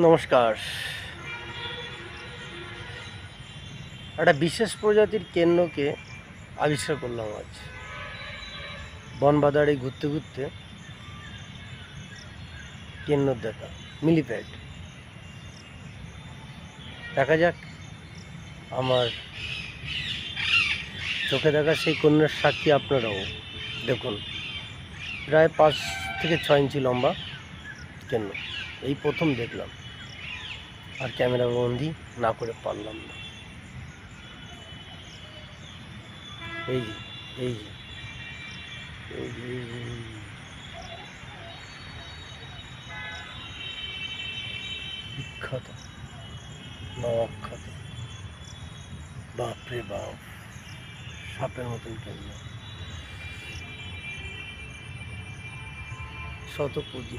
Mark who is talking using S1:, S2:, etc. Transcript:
S1: নমস্কার। একটা বিশেষ প্রজাতির কেন্নকে আবিষ্কার করলাম আজ। বনবাদারে ঘুরতে ঘুরতে কেন্নর দেখা, মিলিপ্যাড। দেখা যাক, আমার চোখে দেখা সেই কন্যার সাক্ষী আপনারাও। দেখুন, প্রায় 5 থেকে 6 ইঞ্চি লম্বা কেন্ন। এই প্রথম দেখলাম, আর ক্যামেরা বন্দি না করে পারলাম না। এই যে, এই যে, এই যে, বিখ্যাত না অখ্যাত, বাপরে বাপ, সাপের মতন কেন্ন, শত পুঁজি।